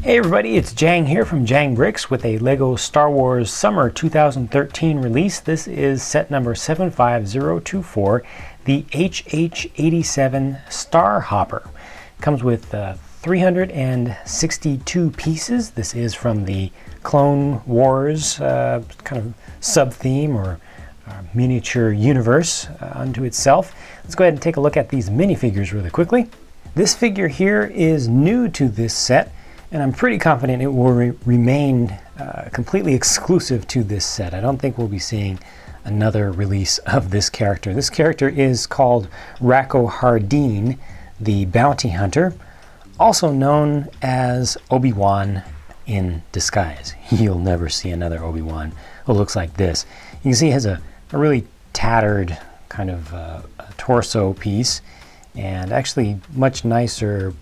Hey everybody, it's Jang here from Jang Bricks with a LEGO Star Wars Summer 2013 release. This is set number 75024, the HH-87 Starhopper. It comes with 362 pieces. This is from the Clone Wars kind of sub-theme or miniature universe unto itself. Let's go ahead and take a look at these minifigures really quickly. This figure here is new to this set, and I'm pretty confident it will remain completely exclusive to this set. I don't think we'll be seeing another release of this character. This character is called Rako Hardeen, the Bounty Hunter, also known as Obi-Wan in disguise. You'll never see another Obi-Wan who looks like this. You can see he has a really tattered kind of torso piece, and actually much nicer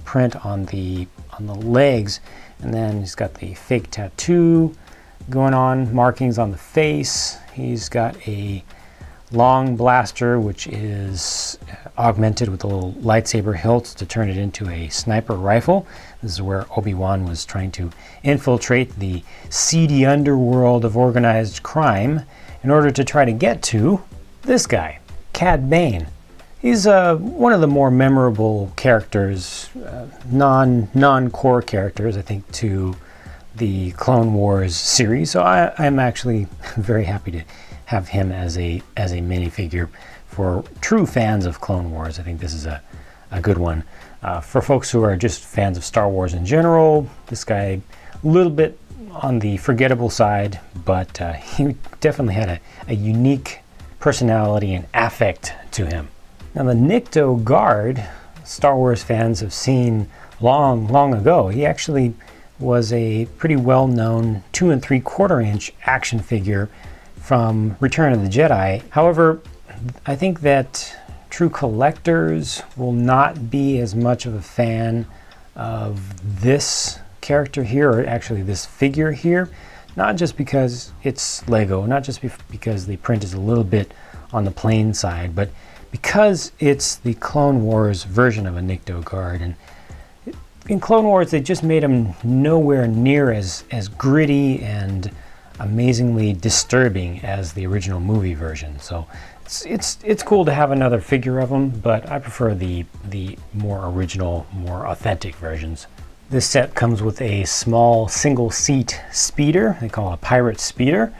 print on the legs, and then he's got the fake tattoo going on, markings on the face. He's got a long blaster which is augmented with a little lightsaber hilt to turn it into a sniper rifle. This is where Obi-Wan was trying to infiltrate the seedy underworld of organized crime in order to try to get to this guy, Cad Bane. He's one of the more memorable characters, non-core characters, I think, to the Clone Wars series. So I'm actually very happy to have him as a minifigure. For true fans of Clone Wars, I think this is a good one. For folks who are just fans of Star Wars in general, this guy a little bit on the forgettable side, but he definitely had a unique personality and affect to him. Now the Nikto Guard, Star Wars fans have seen long ago. He actually was a pretty well-known 2 3/4 inch action figure from Return of the Jedi. However, I think that true collectors will not be as much of a fan of this character here, or actually this figure here, not just because it's Lego, not just because the print is a little bit on the plain side, but because it's the Clone Wars version of a Nikto Guard. And in Clone Wars, they just made him nowhere near as gritty and amazingly disturbing as the original movie version. So it's cool to have another figure of him, but I prefer the more original, more authentic versions. This set comes with a small single-seat speeder. They call it a pirate speeder.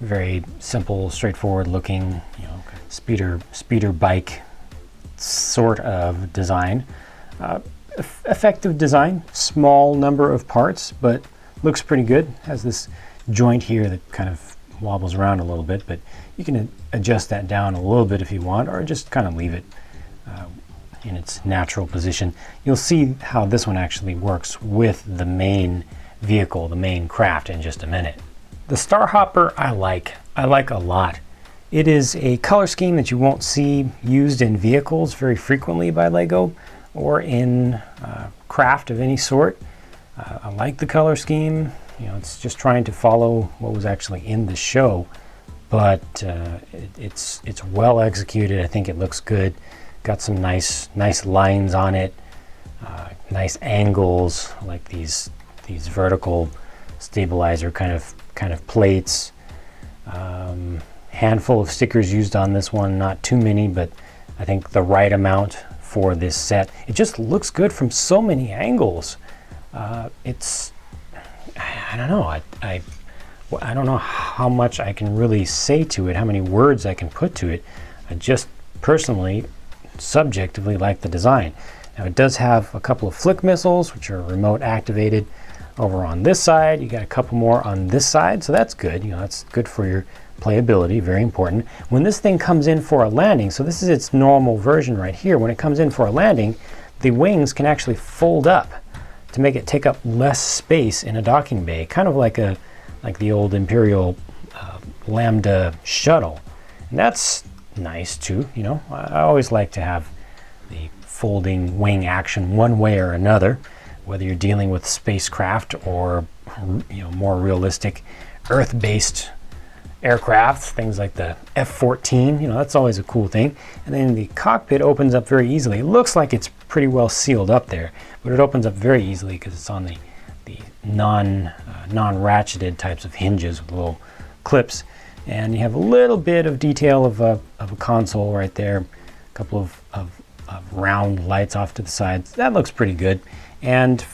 Very simple, straightforward looking, speeder bike sort of design. Effective design, small number of parts, but looks pretty good. Has this joint here that kind of wobbles around a little bit, but you can adjust that down a little bit if you want, or just kind of leave it in its natural position. You'll see how this one actually works with the main vehicle, the main craft, in just a minute. The Starhopper I like a lot. It is a color scheme that you won't see used in vehicles very frequently by LEGO or in craft of any sort. I like the color scheme. It's just trying to follow what was actually in the show, but it's well executed. I think it looks good. Got some nice lines on it, nice angles, like these vertical stabilizer kind of plates. Handful of stickers used on this one, not too many, but I think the right amount for this set. It just looks good from so many angles. I don't know. I don't know how much I can really say to it, how many words I can put to it. I just personally, subjectively like the design. Now it does have a couple of flick missiles, which are remote activated over on this side. You got a couple more on this side, so that's good. That's good for your playability, very important. When this thing comes in for a landing, so this is its normal version right here. When it comes in for a landing, the wings can actually fold up to make it take up less space in a docking bay, kind of like the old Imperial Lambda shuttle. And that's nice too. I always like to have the folding wing action one way or another, whether you're dealing with spacecraft or more realistic Earth-based aircraft, things like the F-14, that's always a cool thing. And then the cockpit opens up very easily. It looks like it's pretty well sealed up there, but it opens up very easily because it's on non-ratcheted types of hinges with little clips, and you have a little bit of detail of a console right there, a couple of round lights off to the sides. That looks pretty good. And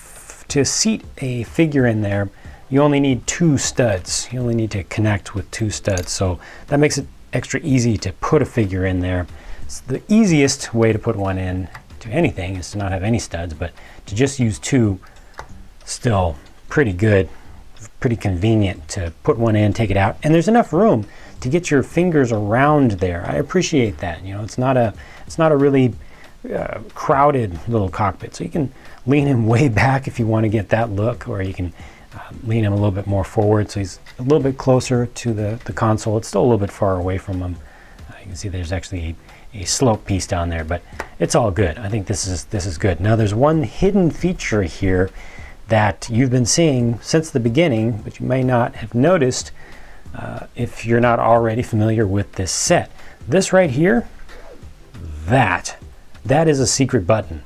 to seat a figure in there, you only need 2 studs. You only need to connect with 2 studs, so that makes it extra easy to put a figure in there. It's the easiest way to put one in to anything is to not have any studs, but to just use 2, still pretty good, pretty convenient to put one in, take it out, and there's enough room to get your fingers around there. I appreciate that. You know, it's not a really crowded little cockpit, so you can lean him way back if you want to get that look, or you can lean him a little bit more forward so he's a little bit closer to the console. It's still a little bit far away from him. You can see there's actually a slope piece down there, but it's all good. I think this is good. Now there's one hidden feature here that you've been seeing since the beginning, but you may not have noticed if you're not already familiar with this set. This right here, that is a secret button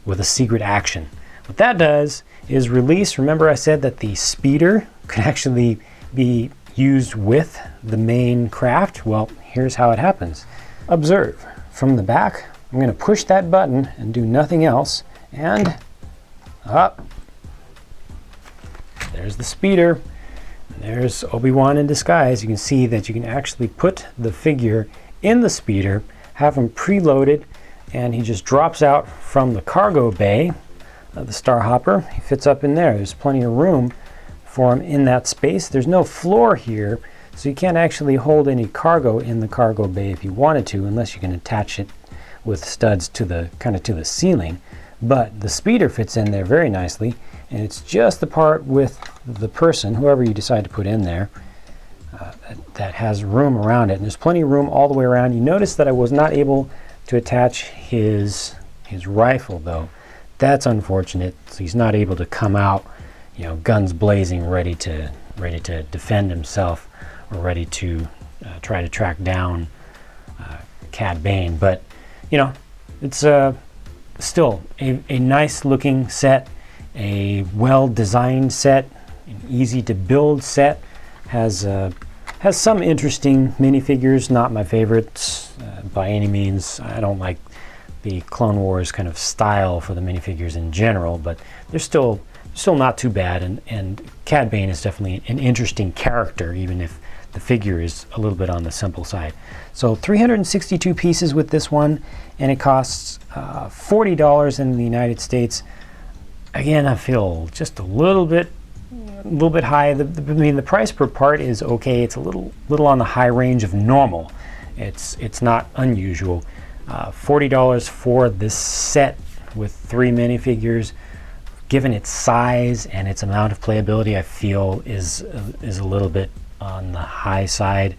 with a secret action. What that does is release. Remember I said that the speeder could actually be used with the main craft? Well, here's how it happens. Observe. From the back, I'm going to push that button and do nothing else, and up. There's the speeder. There's Obi-Wan in disguise. You can see that you can actually put the figure in the speeder, have him preloaded, and he just drops out from the cargo bay of the Starhopper. He fits up in there. There's plenty of room for him in that space. There's no floor here, so you can't actually hold any cargo in the cargo bay if you wanted to, unless you can attach it with studs to the to the ceiling. But the speeder fits in there very nicely, and it's just the part with the person, whoever you decide to put in there, that has room around it. And there's plenty of room all the way around. You notice that I was not able to attach his rifle, though. That's unfortunate. So he's not able to come out, you know, guns blazing, ready to defend himself, or ready to try to track down Cad Bane. But you know, it's still a nice looking set, a well designed set, an easy to build set. Has some interesting minifigures, not my favorites by any means. I don't like the Clone Wars kind of style for the minifigures in general, but they're still not too bad, and Cad Bane is definitely an interesting character, even if the figure is a little bit on the simple side. So 362 pieces with this one, and it costs $40 in the United States. Again, I feel just a little bit high. I mean, the price per part is okay. It's a little on the high range of normal. It's not unusual. $40 for this set with 3 minifigures, given its size and its amount of playability, I feel is a little bit on the high side.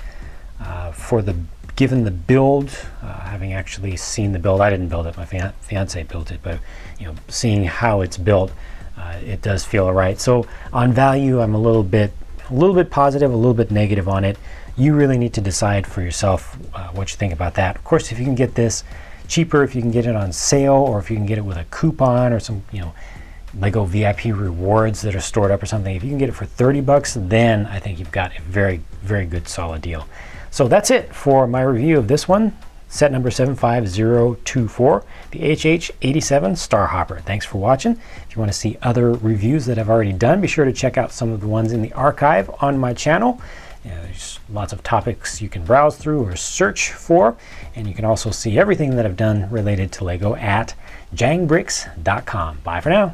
Given the build, having actually seen the build, I didn't build it. My fiance built it, but you know, seeing how it's built, it does feel alright. So on value, I'm a little bit positive, a little bit negative on it. You really need to decide for yourself what you think about that. Of course, if you can get this cheaper, if you can get it on sale, or if you can get it with a coupon or some, you know, Lego VIP rewards that are stored up or something, if you can get it for 30 bucks, then I think you've got a very, very good solid deal. So that's it for my review of this one, set number 75024, the HH-87 Starhopper. Thanks for watching. If you want to see other reviews that I've already done, be sure to check out some of the ones in the archive on my channel. There's lots of topics you can browse through or search for, and you can also see everything that I've done related to Lego at jangbricks.com. Bye for now.